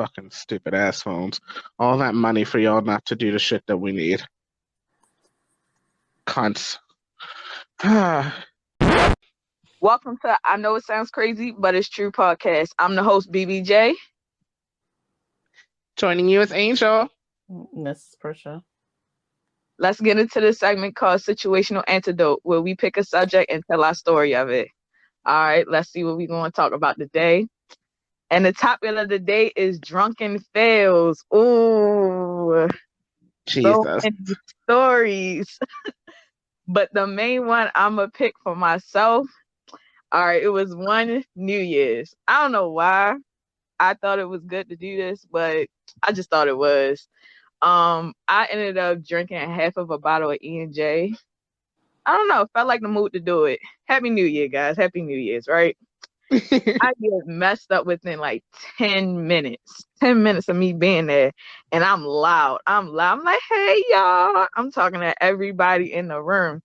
Fucking stupid ass phones. All that money for y'all not to do the shit that we need. Cunts. Welcome to I Know It Sounds Crazy, but It's True podcast. I'm the host, BBJ. Joining you is Angel. Miss Prisha. Let's get into this segment called Situational Antidote, where we pick a subject and tell our story of it. All right, let's see what we're going to talk about today. And the topic of the day is drunken fails. Ooh, so Jesus. many stories. But the main one I'm going to pick for myself, all right, it was one New Year's. I don't know why I thought it was good to do this, but I just thought it was. I ended up drinking half of a bottle of E&J. I don't know, felt like the mood to do it. Happy New Year, guys. Happy New Year's, right? I get messed up within like 10 minutes. 10 minutes of me being there. And I'm loud. I'm like, hey, y'all. I'm talking to everybody in the room.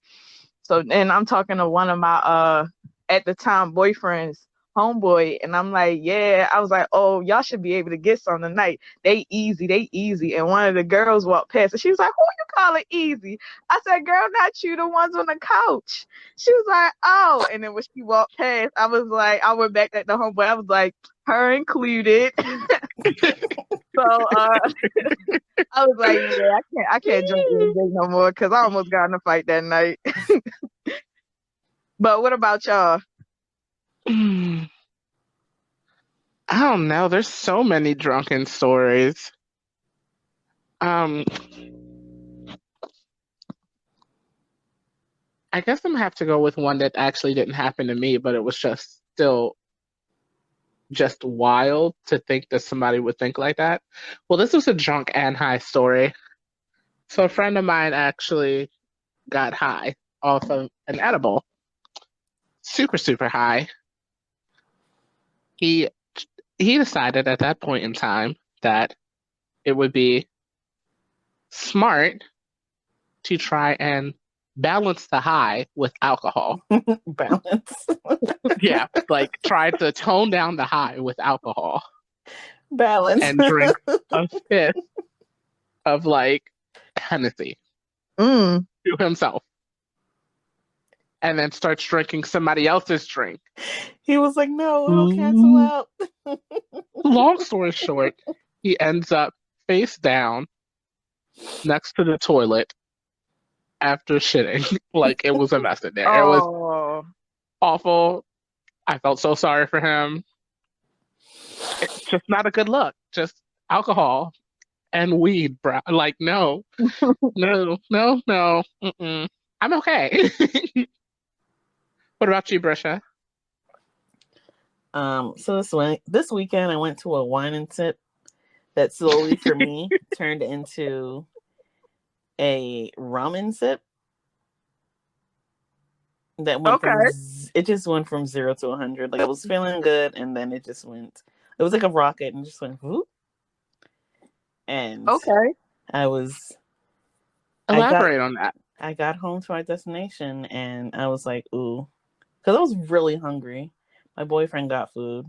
So then I'm talking to one of my, at the time, boyfriends, homeboy. And I'm like, yeah. I was like, oh, y'all should be able to get some tonight. They easy. And one of the girls walked past. And she was like, who you call it easy? I said, girl, not you, the ones on the couch. She was like, oh. And then when she walked past, I was like, I went back at the homeboy. I was like, her included. So I was like, yeah, I can't drink E&J no more because I almost got in a fight that night. But what about y'all? I don't know. There's so many drunken stories. I guess I'm gonna have to go with one that actually didn't happen to me, but it was just still just wild to think that somebody would think like that. Well, this was a drunk and high story. So a friend of mine actually got high off of an edible. Super, super high. He decided at that point in time that it would be smart to try and balance the high with alcohol. Balance. Yeah, like try to tone down the high with alcohol. Balance. And drink a fifth of like Hennessy to himself. And then starts drinking somebody else's drink. He was like, no, it'll cancel out. Long story short, he ends up face down next to the toilet after shitting. Like it was a mess in there. It was awful. I felt so sorry for him. It's just not a good look. Just alcohol and weed, bro. Like, no. No. Mm-mm. I'm okay. What about you, Brisha? So this weekend I went to a wine and sip that slowly for me turned into a rum and sip. That went it just went from 0 to 100. Like I was feeling good, and then it just went. It was like a rocket, and just went whoop. And I was. Elaborate on that. I got home to our destination, and I was like, ooh, because I was really hungry. My boyfriend got food.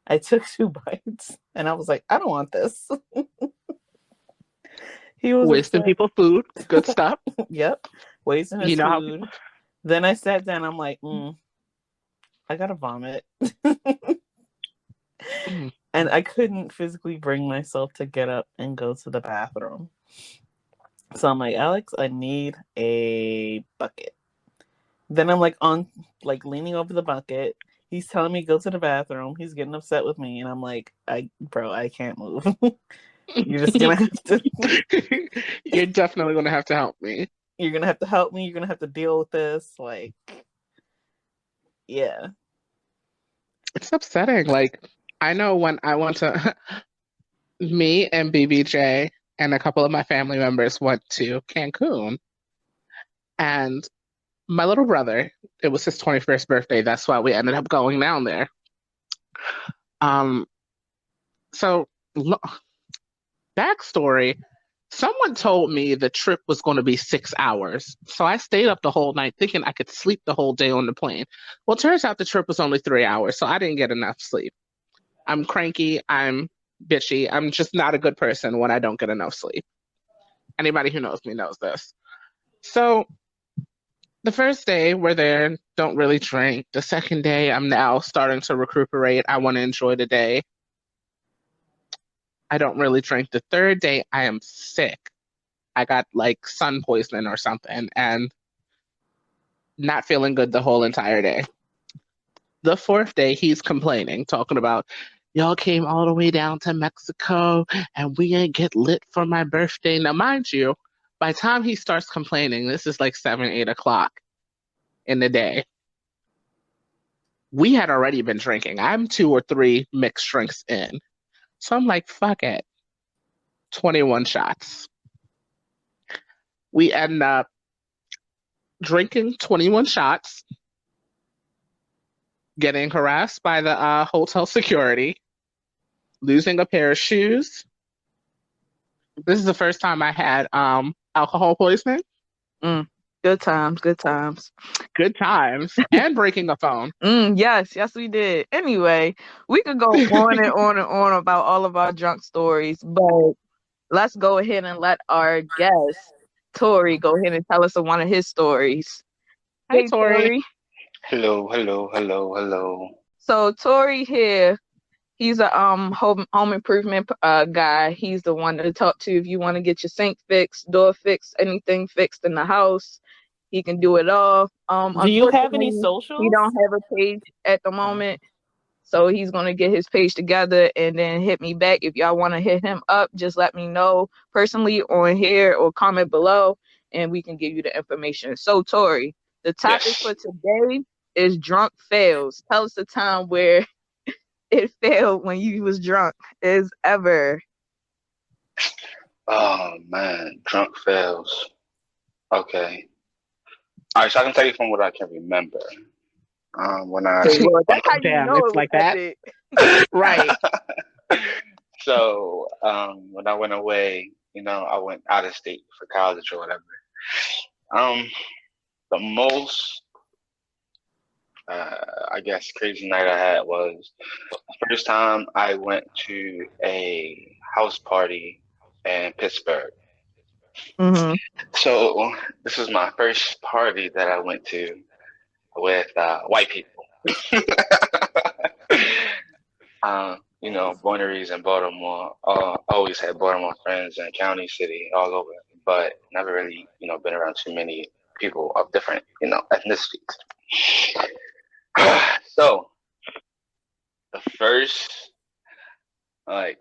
I took 2 bites, and I was like, I don't want this. He was wasting people's food. Good stuff. Yep, wasting his food. Then I sat down. I'm like, I gotta vomit. And I couldn't physically bring myself to get up and go to the bathroom. So I'm like, Alex, I need a bucket. Then I'm like leaning over the bucket. He's telling me to go to the bathroom. He's getting upset with me. And I'm like, I can't move. You're just going to have to. You're definitely going to have to help me. You're going to have to help me. You're going to have to deal with this. Like, yeah. It's upsetting. Like, I know when I went to, me and BBJ and a couple of my family members went to Cancun. And my little brother, it was his 21st birthday. That's why we ended up going down there. So, backstory, someone told me the trip was going to be 6 hours. So I stayed up the whole night thinking I could sleep the whole day on the plane. Well, it turns out the trip was only 3 hours, so I didn't get enough sleep. I'm cranky. I'm bitchy. I'm just not a good person when I don't get enough sleep. Anybody who knows me knows this. So the first day we're there, don't really drink. The second day, I'm now starting to recuperate. I want to enjoy the day. I don't really drink. The third day, I am sick. I got like sun poisoning or something and not feeling good the whole entire day. The fourth day, he's complaining, talking about, y'all came all the way down to Mexico and we ain't get lit for my birthday. Now, mind you, by the time he starts complaining, this is like 7, 8 o'clock in the day. We had already been drinking. I'm 2 or 3 mixed drinks in. So I'm like, fuck it. 21 shots. We end up drinking 21 shots, getting harassed by the hotel security, losing a pair of shoes. This is the first time I had alcohol poisoning. Good times, good times. Good times. And breaking a phone. Yes, we did. Anyway, we could go on and on and on about all of our drunk stories, but let's go ahead and let our guest, Tori, go ahead and tell us one of his stories. Hey, Tori. Hello. So Tori here, he's a home improvement guy. He's the one to talk to if you want to get your sink fixed, door fixed, anything fixed in the house. He can do it all. Do you have any socials? He don't have a page at the moment. So he's going to get his page together and then hit me back. If y'all want to hit him up, just let me know personally on here or comment below and we can give you the information. So Tori, the topic for today is drunk fails. Tell us the time where it failed when you was drunk as ever. Oh man, drunk fails. Okay. All right, so I can tell you from what I can remember. When I that's how you know it's it like that. Right. So when I went away, I went out of state for college or whatever. The most I guess crazy night I had was the first time I went to a house party in Pittsburgh. Mm-hmm. So this was my first party that I went to with white people. Born and raised in Baltimore. Always had Baltimore friends in County City, all over, but never really, been around too many people of different, ethnicities. So the first,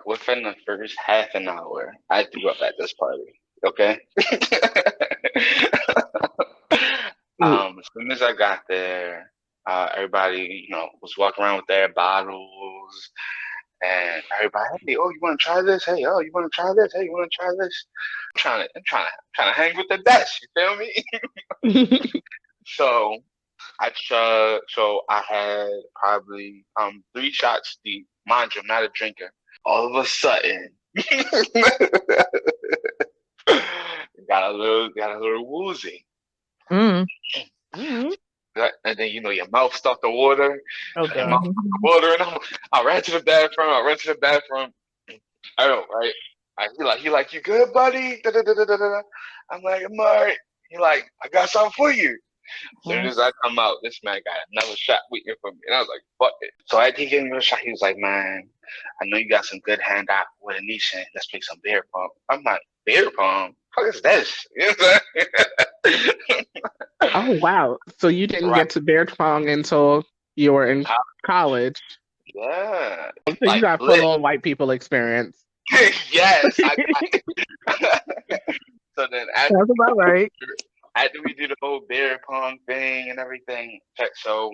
within the first half an hour, I threw up at this party. Okay. As soon as I got there, everybody, was walking around with their bottles, and everybody, hey, oh, you want to try this? Hey, oh, you want to try this? Hey, you want to try this? I'm trying to hang with the best. You feel me? So I had probably 3 shots deep. Mind you, I'm not a drinker. All of a sudden, got a little woozy. Mm-hmm. And then your mouth stopped to water. Okay. Your mouth stopped to water, and I ran to the bathroom. I don't right. He like, you good, buddy? Da-da-da-da-da-da. I'm like, I'm alright. He like, I got something for you. As soon as I come out, this man got another shot waiting for me. And I was like, fuck it. So I he gave me a shot. He was like, man, I know you got some good hand-eye with Anisha. Let's play some beer pong. I'm like, beer pong? What is this? Oh, wow. So you didn't get to beer pong until you were in college. Yeah. So you got full-on white people experience. Yes. So then that's about right. After we do the whole beer pong thing and everything, so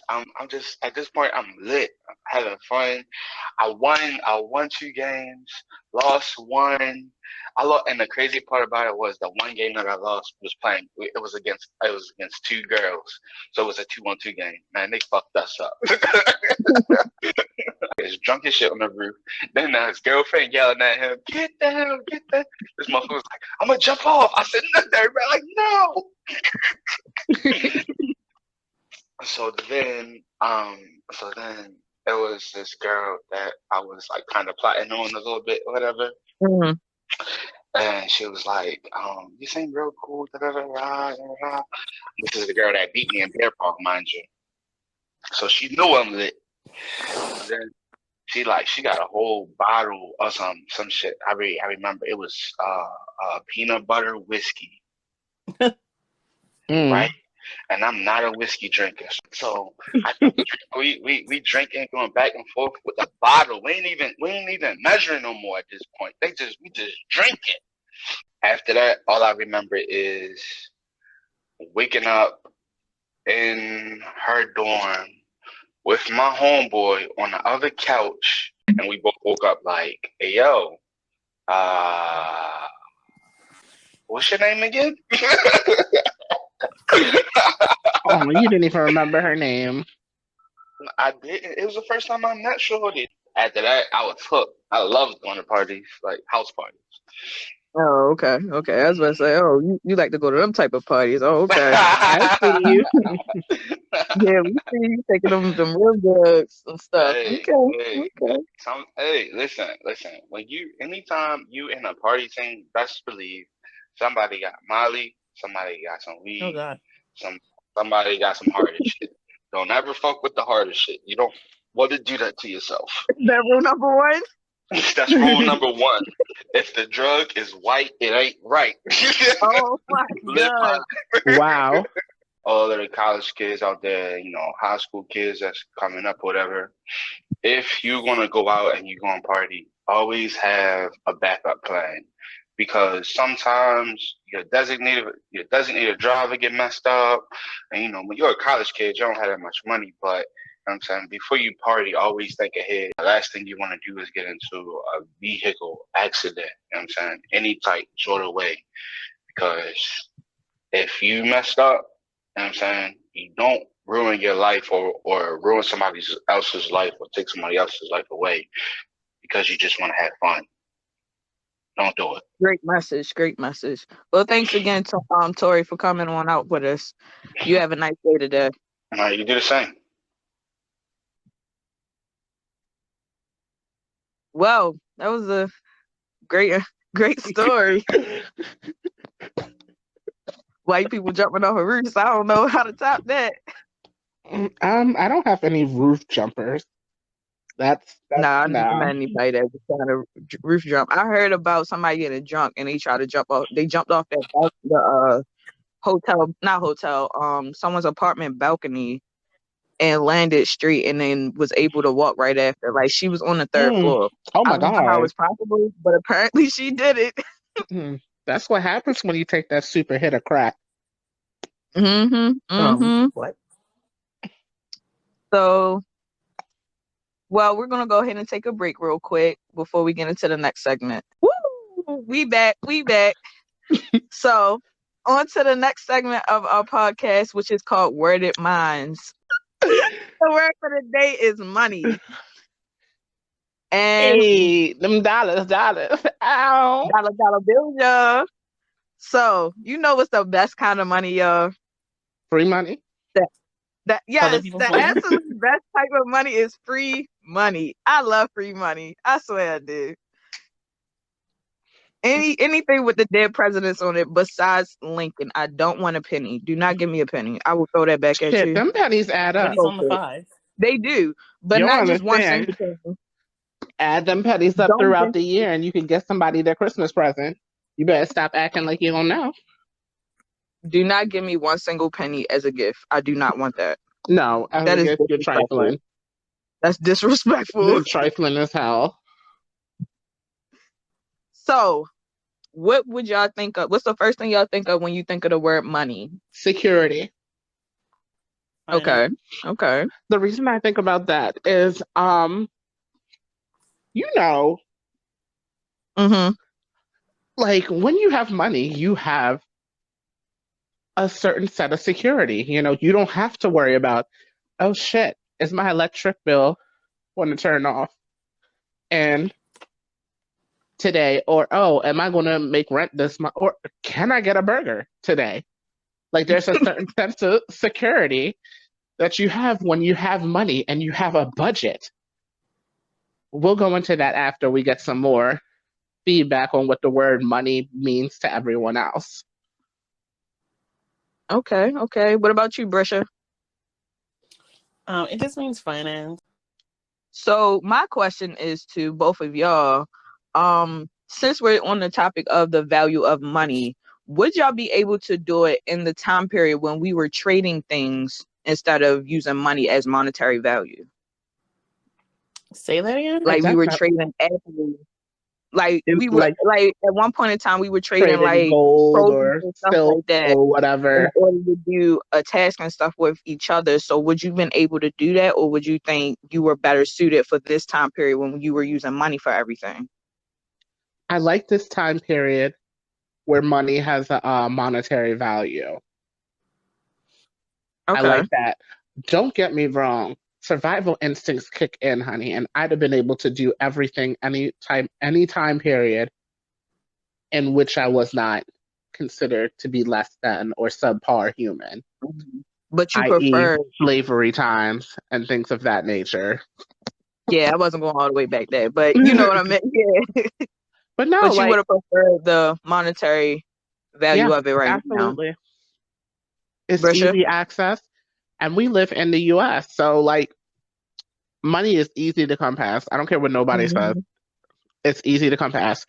I'm just at this point I'm lit. I'm having fun. I won 2 games, lost 1. I lost, and the crazy part about it was the one game that I lost was playing. It was against 2 girls, so it was a 2-on-2 game. Man, they fucked us up. It's drunk as shit on the roof. Then his girlfriend yelling at him, "Get down, get down!" This motherfucker was like, "I'm gonna jump off." I said, "No!" Everybody like, "No!" So then it was this girl that I was like kind of plotting on a little bit, whatever. Mhm. And she was like, "You seem real cool." Da, da, da, da, da, da. This is the girl that beat me in bear park, mind you. So she knew I'm lit. And then she got a whole bottle of some shit. I remember it was peanut butter whiskey, right? And I'm not a whiskey drinker, so I think we drinking, going back and forth with the bottle. We ain't even measuring no more at this point. We just drink it. After that, all I remember is waking up in her dorm with my homeboy on the other couch, and we both woke up like, "Hey, yo, uh, what's your name again?" Oh, you didn't even remember her name. I didn't. It was the first time I met Shorty. After that, I was hooked. I loved going to parties, like house parties. Oh, okay. Okay. I was about to say, oh, you like to go to them type of parties. Oh, okay. I see you. Yeah, we see you taking them real drugs and stuff. Hey, Okay. hey, Okay. listen. Anytime you in a party scene, best believe somebody got Molly, somebody got some Oh weed, God. somebody got some hardest shit. Don't ever fuck with the hardest shit. You don't want to do that to yourself. That rule number one. That's rule number one. If the drug is white, it ain't right. Oh my Live God. by Wow. all of the college kids out there, high school kids that's coming up, whatever. If you're gonna go out and you're gonna party, always have a backup plan. Because sometimes your designated driver get messed up, and when you're a college kid, you don't have that much money. But you know what I'm saying, before you party, always think ahead. The last thing you want to do is get into a vehicle accident. You know what I'm saying, any type, sort of way, because if you messed up, you know what I'm saying, you don't ruin your life or ruin somebody else's life or take somebody else's life away because you just want to have fun. Don't do it. Great message. Great message. Well, thanks again to Tori for coming on out with us. You have a nice day today. All right, you do the same. Well, that was a great story. White people jumping off of roofs. I don't know how to top that. I don't have any roof jumpers. That's Nah, I never no. met anybody that was trying to roof jump. I heard about somebody getting drunk and they tried to jump off. They jumped off the hotel, not hotel, someone's apartment balcony and landed straight and then was able to walk right after. Like she was on the third floor. Oh I my don't know how God. it's possible, but apparently she did it. That's what happens when you take that super hit of crack. What? So, well, we're gonna go ahead and take a break real quick before we get into the next segment. Woo! We back. So, on to the next segment of our podcast, which is called Worded Minds. The word for the day is money. And Hey, them dollars. Ow. dollar bill, y'all. So, you know what's the best kind of money, y'all? Free money. That yes, people's the money. absolute best type of money is free money. I love free money. I swear I do. Anything with the dead presidents on it besides Lincoln, I don't want a penny. Do not give me a penny. I will throw that back at Shit, you. them pennies add up. Pennies on the 5. They do, but You not don't just one understand. single penny. Add them pennies up Don't throughout give- the year and you can get somebody their Christmas present. You better stop acting like you don't know. Do not give me one single penny as a gift. I do not want that. No, as That a is gift, you're disrespectful. trifling. That's disrespectful. You're trifling as hell. So, what would y'all think of? What's the first thing y'all think of when you think of the word money? Security. Okay. The reason I think about that is, Mm-hmm. like when you have money, you have a certain set of security. You don't have to worry about, oh shit, is my electric bill going to turn off? And today, or oh, am I going to make rent this month? Or can I get a burger today? Like there's a certain sense of security that you have when you have money and you have a budget. we'll go into that after we get some more feedback on what the word money means to everyone else. Okay, okay. What about you, Brisha? It just means finance. So my question is to both of y'all. Since we're on the topic of the value of money, would y'all be able to do it in the time period when we were trading things instead of using money as monetary value? Say that again. Like we were Definitely. trading apples. Like It- we were like like at one point in time we were trading trading like gold produce or and stuff silk like that or in whatever. order to do a task and stuff with each other. So would you been able to do that, or would you think you were better suited for this time period when you were using money for everything? I like this time period where money has a monetary value. I Okay. like that. Don't get me wrong. Survival instincts kick in, honey, and I'd have been able to do everything any time period in which I was not considered to be less than or subpar human, Mhm. But you i.e., prefer, slavery times and things of that nature. yeah, I wasn't going all the way back there, but you know what I meant. Yeah. But no, But you would like, have preferred the monetary value yeah, of it right now. absolutely. It's Brisha? easy access, and we live in the US, so like, money is easy to come past. I don't care what nobody says. Hmm. It's easy to come past.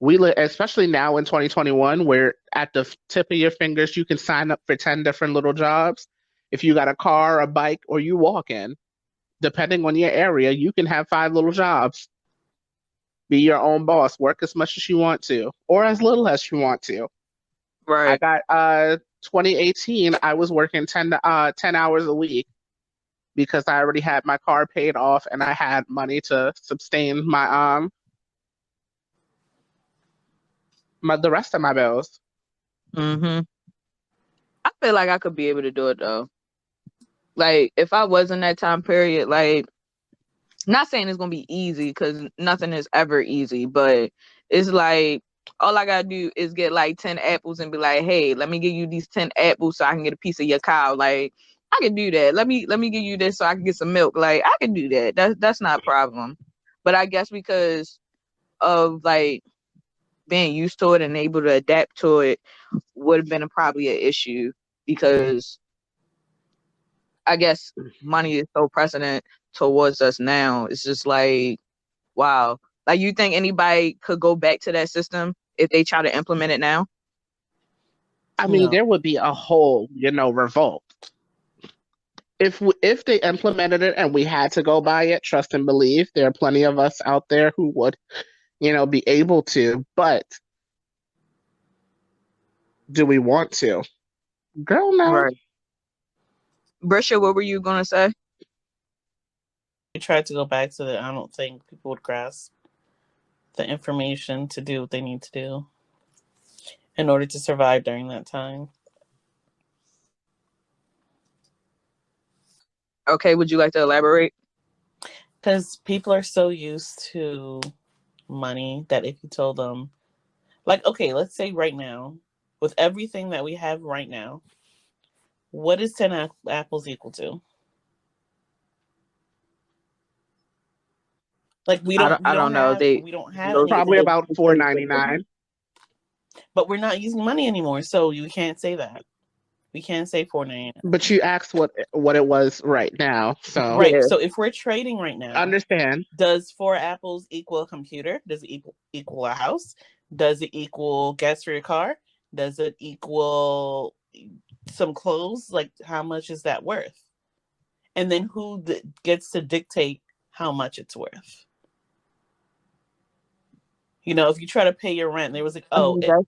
We live, especially now in 2021, where at the tip of your fingers you can sign up for 10 different little jobs. If you got a car, a bike, or you walk in, depending on your area, you can have 5 little jobs. Be your own boss, work as much as you want to, or as little as you want to. I Right. got 2018, I was working 10 hours a week because I already had my car paid off and I had money to sustain my the rest of my bills. Hmm. I feel like I could be able to do it though. Like if I was in that time period, like not saying it's gonna be easy because nothing is ever easy, but it's like all I gotta do is get like 10 apples and be like, hey, let me give you these 10 apples so I can get a piece of your cow. Like I can do that. Let me give you this so I can get some milk. Like I can do that. That's not a problem. But I guess because of like being used to it and able to adapt to it would have been probably an issue because I guess money is so precedent towards us now. It's just like, wow. Like you think anybody could go back to that system if they try to implement it now? I mean, No. there would be a whole, revolt. If they implemented it and we had to go by it, trust and believe, there are plenty of us out there who would, be able to. But do we want to? Girl, no. Right. Brisha, what were you gonna say? We tried to go back to it. I don't think people would grasp the information to do what they need to do in order to survive during that time. Okay, would you like to elaborate? Because people are so used to money that if you told them, like, okay, let's say right now, with everything that we have right now, what is 10 apples equal to? Like we don't I don't know. They we don't have those anything, Probably those about $4.99. but we're not using money anymore, so you can't say that. We can't say 4.99. But you asked what it was right now, so Right. yeah. So if we're trading right now, understand. does 4 apples equal a computer? Does it equal a house? Does it equal gas for your car? Does it equal some clothes? Like how much is that worth? And then who gets to dictate how much it's worth? You know, if you try to pay your rent, there was like, I oh, mean, that's,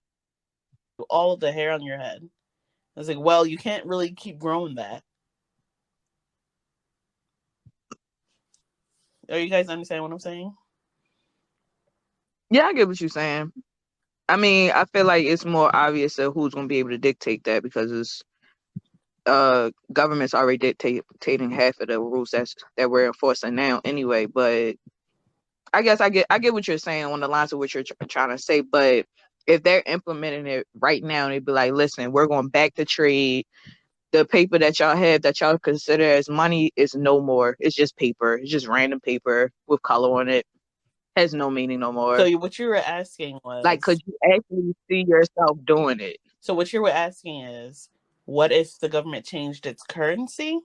all of the hair on your head. I was like, well, you can't really keep growing that. Are you guys understand what I'm saying? yeah, I get what you're saying. I mean, I feel like it's more obvious of who's gonna be able to dictate that because it's government's already dictating half of the rules that we're enforcing now anyway. But I guess I get what you're saying on the lines of what you're trying to say. But if they're implementing it right now, they'd be like, listen, we're going back to trade. The paper that y'all have that y'all consider as money is no more. It's just paper. It's just random paper with color on it. has no meaning no more. So what you were asking was, Like, could you actually see yourself doing it? So what you were asking is, what if the government changed its currency?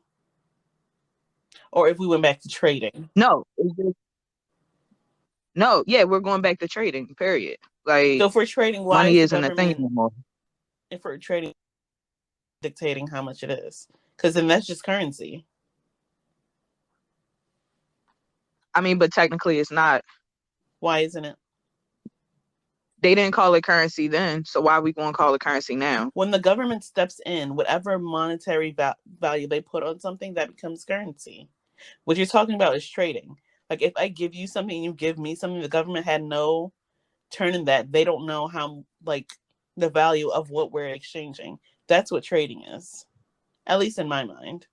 Or if we went back to trading? No. No, yeah, we're going back to trading, period. Like, so if we're trading, why money is the isn't a thing government, anymore. if we're trading, dictating how much it is? Because then that's just currency. I mean, but technically it's not. Why isn't it? They didn't call it currency then, so why are we going to call it currency now? When the government steps in, whatever monetary value they put on something, that becomes currency. What you're talking about is trading. Like, if I give you something and you give me something, the government had no turn in that. They don't know how, like, the value of what we're exchanging. That's what trading is, at least in my mind.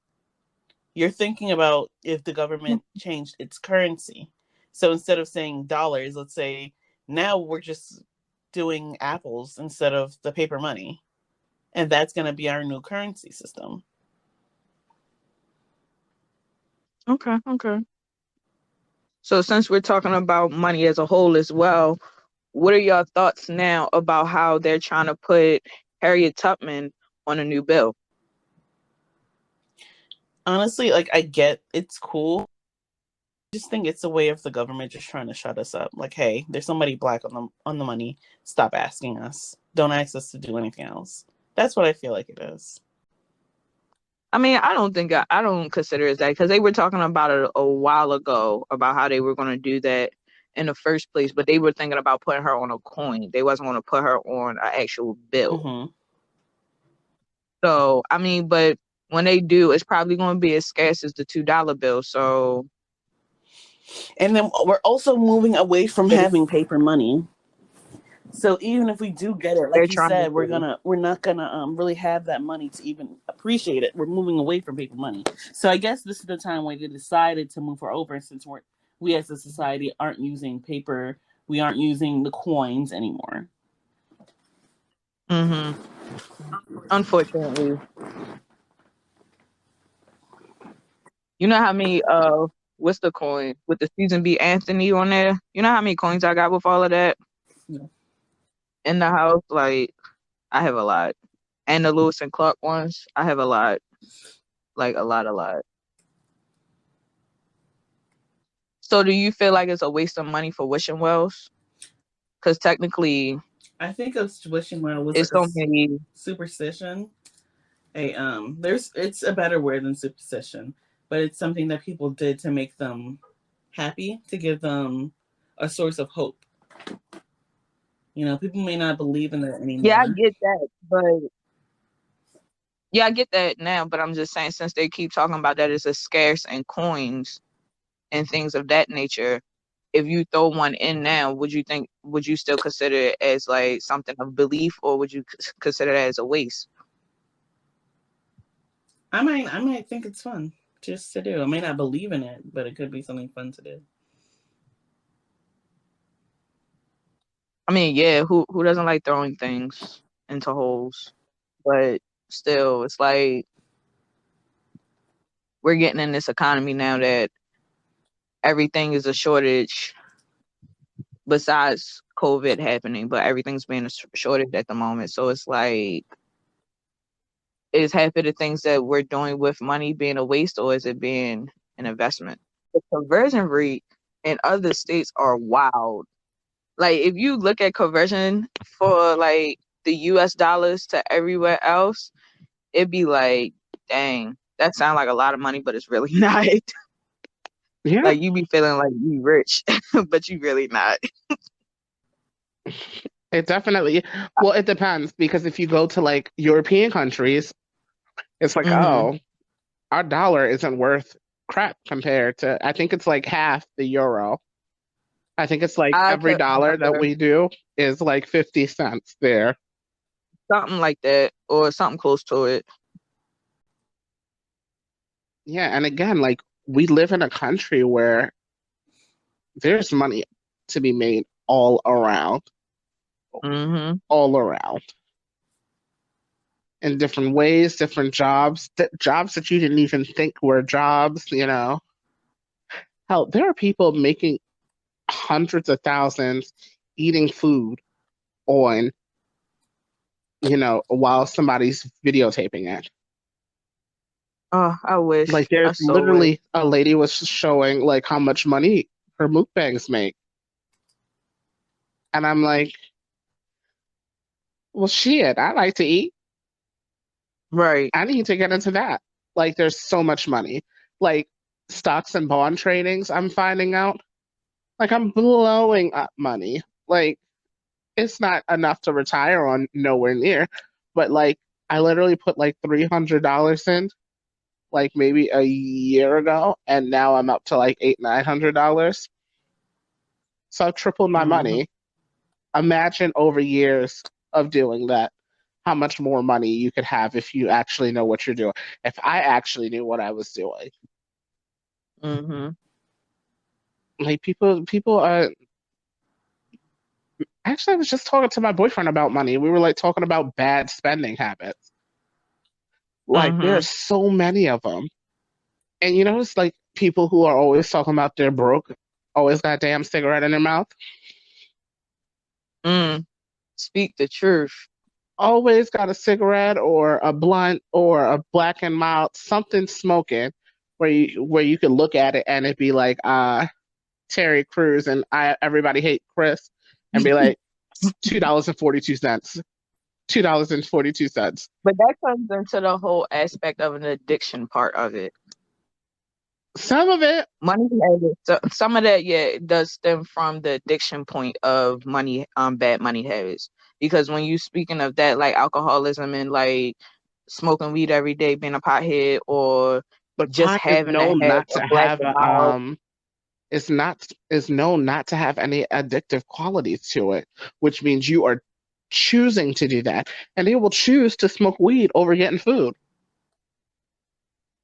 You're thinking about if the government changed its currency. So instead of saying dollars, let's say now we're just doing apples instead of the paper money. And that's going to be our new currency system. Okay. So since we're talking about money as a whole as well, what are your thoughts now about how they're trying to put Harriet Tubman on a new bill? Honestly, like, I get it's cool. I just think it's a way of the government just trying to shut us up. Like, hey, there's somebody black on the money. Stop asking us. Don't ask us to do anything else. That's what I feel like it is. I mean, I don't consider it that, because they were talking about it a while ago about how they were going to do that in the first place, but they were thinking about putting her on a coin. They wasn't going to put her on an actual bill. Mm-hmm. So, I mean, but when they do, it's probably going to be as scarce as the $2 bill. So, and then we're also moving away from having paper money. So even if we do get it, like you said, we're not gonna really have that money to even appreciate it. We're moving away from paper money. So I guess this is the time when they decided to move her over, since we as a society aren't using paper, we aren't using the coins anymore. Mm-hmm. Unfortunately, you know how many what's the coin with the Susan B. Anthony on there? You know how many coins I got with all of that? Yeah. In the house? Like, I have a lot. And the Lewis and Clark ones, I have a lot. Like, a lot. So do you feel like it's a waste of money for wishing wells? Because technically, I think of wishing well was it's like so many superstition. It's a better word than superstition, but it's something that people did to make them happy, to give them a source of hope. You know, people may not believe in that anymore. Yeah, I get that, but I get that now, but I'm just saying, since they keep talking about that it's a scarce in coins and things of that nature, if you throw one in now, would you still consider it as like something of belief, or would you consider that as a waste? I might think it's fun just to do. I may not believe in it, but it could be something fun to do. I mean, yeah, who doesn't like throwing things into holes? But still, it's like we're getting in this economy now that everything is a shortage besides COVID happening, but everything's being a shortage at the moment. So it's like, is half of the things that we're doing with money being a waste, or is it being an investment? The conversion rate in other states are wild. Like, if you look at conversion for like the US dollars to everywhere else, it'd be like, dang, that sounds like a lot of money, but it's really not. Yeah. Like, you be feeling like you rich, but you really not. It definitely, well, it depends, because if you go to like European countries, it's like, oh, our dollar isn't worth crap compared to, I think it's like half the euro. I think it's like every dollar that we do is like 50 cents there. Something like that, or something close to it. Yeah, and again, like, we live in a country where there's money to be made all around. All around. In different ways, different jobs, jobs that you didn't even think were jobs, you know. Hell, there are people making hundreds of thousands eating food on, while somebody's videotaping it. Oh, I wish. Like I there's so wish. literally a lady was showing like how much money her mukbangs make. And I'm like, well shit, I like to eat. Right. I need to get into that. Like there's so much money. Like stocks and bond tradings, I'm finding out. Like I'm blowing up money. Like it's not enough to retire on, nowhere near. But like I literally put like $300 in like maybe a year ago, and now I'm up to like $800-900. So I've tripled my Mhm. money. Imagine over years of doing that, how much more money you could have if you actually know what you're doing. If I actually knew what I was doing. Mhm. Like people are actually, I was just talking to my boyfriend about money. We were like talking about bad spending habits. Like there are Mhm. so many of them. And it's like people who are always talking about they're broke, always got a damn cigarette in their mouth, Mm. Speak the truth. always got a cigarette or a blunt or a black and mild, something smoking where you could look at it and it'd be like Terry Crews and everybody hate Chris and be like $2.42. $2.42. But that comes into the whole aspect of an addiction part of it. Some of it, Money habits. So some of that, yeah, it does stem from the addiction point of money, bad money habits. Because when you speaking of that, like alcoholism and like smoking weed every day, being a pothead, or but just pot is having to known have not a to black have and mild. it's not is known not to have any addictive qualities to it, which means you are choosing to do that, and they will choose to smoke weed over getting food.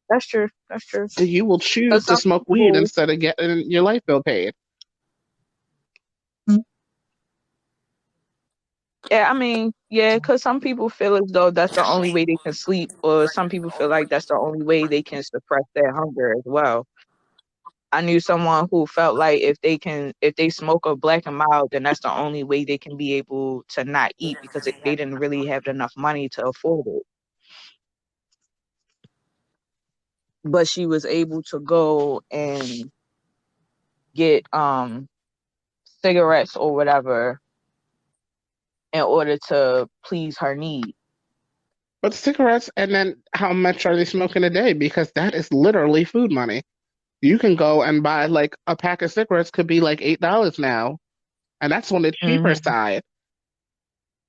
That's true. That's true. You will choose Because to some smoke weed people, instead of getting your light bill paid. yeah, I mean, yeah, because some people feel as though that's the only way they can sleep, or some people feel like that's the only way they can suppress their hunger as well. I knew someone who felt like if they smoke a black and mild, then that's the only way they can be able to not eat because they didn't really have enough money to afford it. But she was able to go and get cigarettes or whatever in order to please her need. But cigarettes, and then how much are they smoking a day? Because that is literally food money. You can go and buy like a pack of cigarettes could be like $8 now, and that's on the cheaper Hmm. side.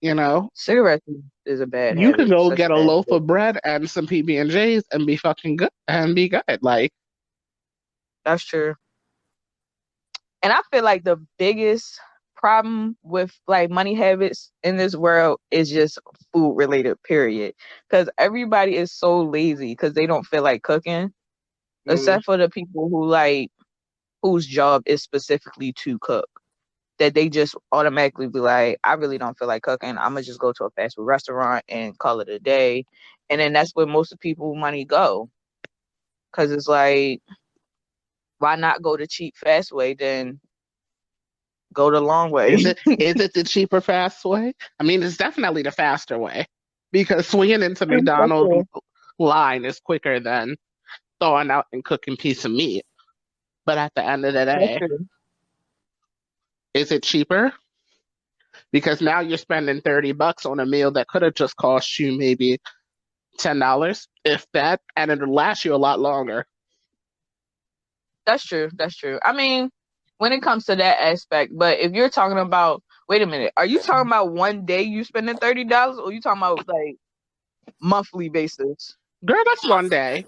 You know, Cigarettes is a bad you can habit, go such a get a bad loaf habit. of bread and some PB&Js and be fucking good and be good. Like, That's true. And I feel like the biggest problem with like money habits in this world is just food related, period. Because everybody is so lazy because they don't feel like cooking, mm, except for the people who like whose job is specifically to cook. That they just automatically be like, I really don't feel like cooking. I'm gonna just go to a fast food restaurant and call it a day. And then that's where most of people money go. Cause it's like, why not go the cheap fast way then go the long way? is it the cheaper fast way? I mean, it's definitely the faster way because swinging into That's McDonald's true. line is quicker than throwing out and cooking piece of meat. But at the end of the That's day, true. is it cheaper? Because now you're spending $30 on a meal that could have just cost you maybe $10, if that, and it'll last you a lot longer. That's true. That's true. I mean, when it comes to that aspect, but if you're talking about, wait a minute, are you talking about one day you spending $30, or you talking about like monthly basis? Girl, that's one day.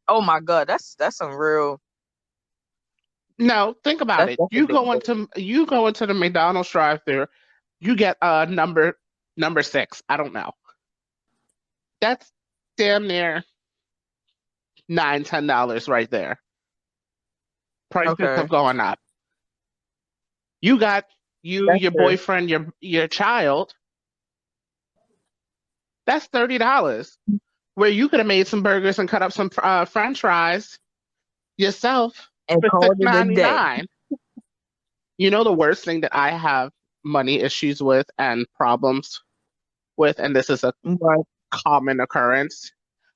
Oh my God, that's some real. No, think about it. That's a You big go thing. into you go into the McDonald's drive-thru, you get number 6. I don't know. That's damn near $9-10 right there. Prices Okay, have gone up. You got that's your true. boyfriend, your child. That's $30. Where you could have made some burgers and cut up some French fries yourself And for six called it a ninety day. nine. You know the worst thing that I have money issues with and problems with, and this is a Right. common occurrence.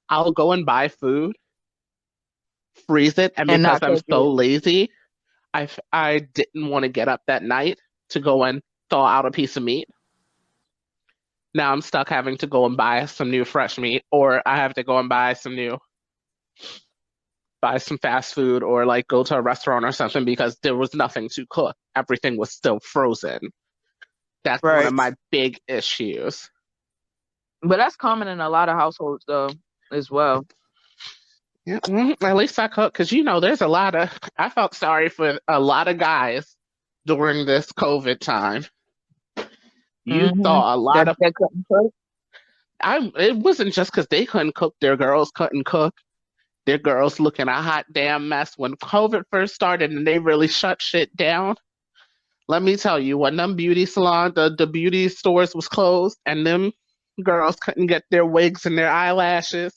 I'll go and buy food, freeze it, and And because not I'm cook so it. lazy, I didn't want to get up that night to go and thaw out a piece of meat. Now I'm stuck having to go and buy some new fresh meat, or I have to go and buy some fast food, or like go to a restaurant or something because there was nothing to cook. Everything was still frozen. That's one of Right. my big issues. But that's common in a lot of households though, as well. Yeah, at least I cook because there's a lot of. I felt sorry for a lot of guys during this COVID time. You Mm-hmm. saw a lot of. That couldn't cook. It wasn't just because they couldn't cook; their girls couldn't cook. Their girls looking a hot damn mess when COVID first started, and they really shut shit down. Let me tell you, when them beauty salons, the beauty stores was closed, and them girls couldn't get their wigs and their eyelashes,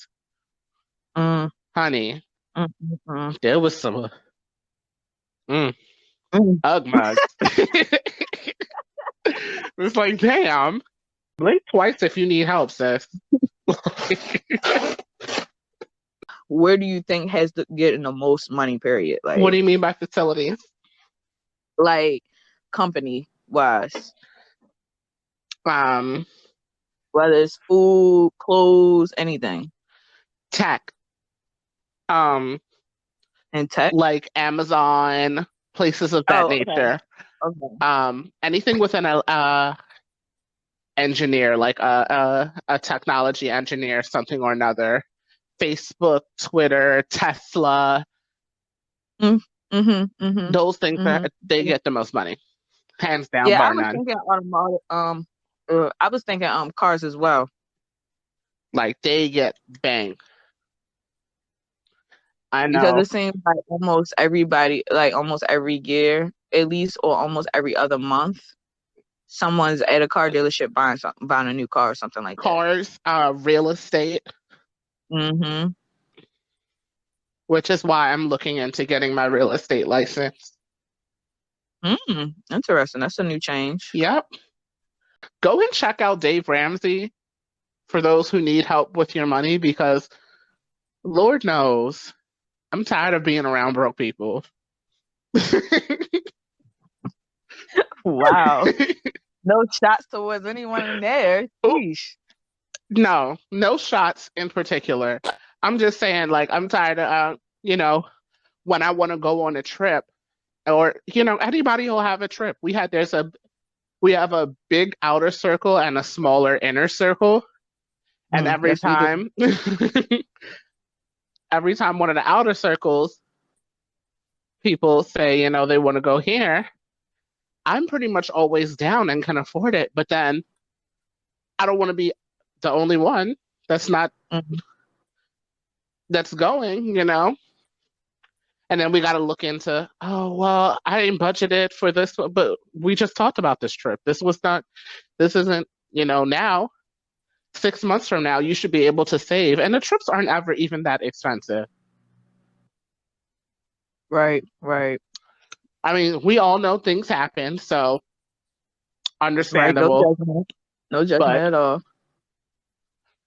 Mm, honey, mm, mm, mm. there was some mm, Mm. hug mugs. It's like, damn, blink twice if you need help, sis. Where do you think has the getting the most money? Period. What do you mean by facilities? Like company wise, Um, whether it's food, clothes, anything, Tech. Um, and tech. like Amazon, places of that Oh, okay, nature. okay. Anything with an engineer, like a technology engineer, something or another. Facebook, Twitter, Tesla, Mm, mm-hmm, mm-hmm, those things they mm-hmm. get the most money, hands down, Yeah, I bar was none. thinking automotive. I was thinking cars as well. Like they get bang. I Because know it seems like almost everybody, like almost every year, at least, or almost every other month, someone's at a car dealership buying a new car or something like that. cars, real estate, Mm-hmm. which is why I'm looking into getting my real estate license. Interesting. That's a new change. Yep. Go and check out Dave Ramsey for those who need help with your money because Lord knows I'm tired of being around broke people. Wow. No shots towards anyone in there. Sheesh. No shots in particular. I'm just saying, like, I'm tired of, when I want to go on a trip, or anybody will have a trip. We have a big outer circle and a smaller inner circle, and Yes, we do. every time one of the outer circles people say, they want to go here, I'm pretty much always down and can afford it. But then I don't want to be the only one that's not Mhm. that's going. And then we got to look into, oh, well, I didn't budget it for this, but we just talked about this trip. This isn't, now, 6 months from now, you should be able to save. And the trips aren't ever even that expensive. Right, right, I mean, we all know things happen, so right. understandable. No judgment But at all.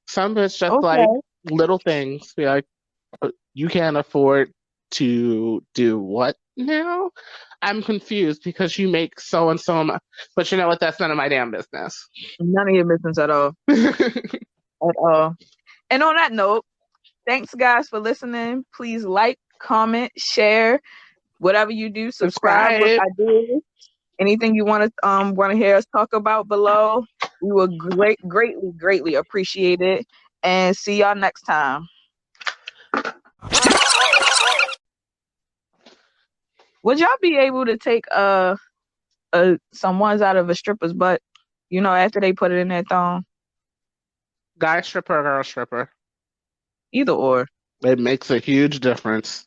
some of it's just like Okay. little things. Be like, you can't afford to do what now? I'm confused because you make so and so much. But you know what? That's none of my damn business. None of your business at all. At all. And on that note, thanks guys for listening. Please like, comment, share, whatever you do, subscribe what Subscribe. I do. Anything you want to hear us talk about below, we will greatly appreciate it. And see y'all next time. Would y'all be able to take some ones out of a stripper's butt, after they put it in their thong? Guy stripper, girl stripper. Either or. It makes a huge difference.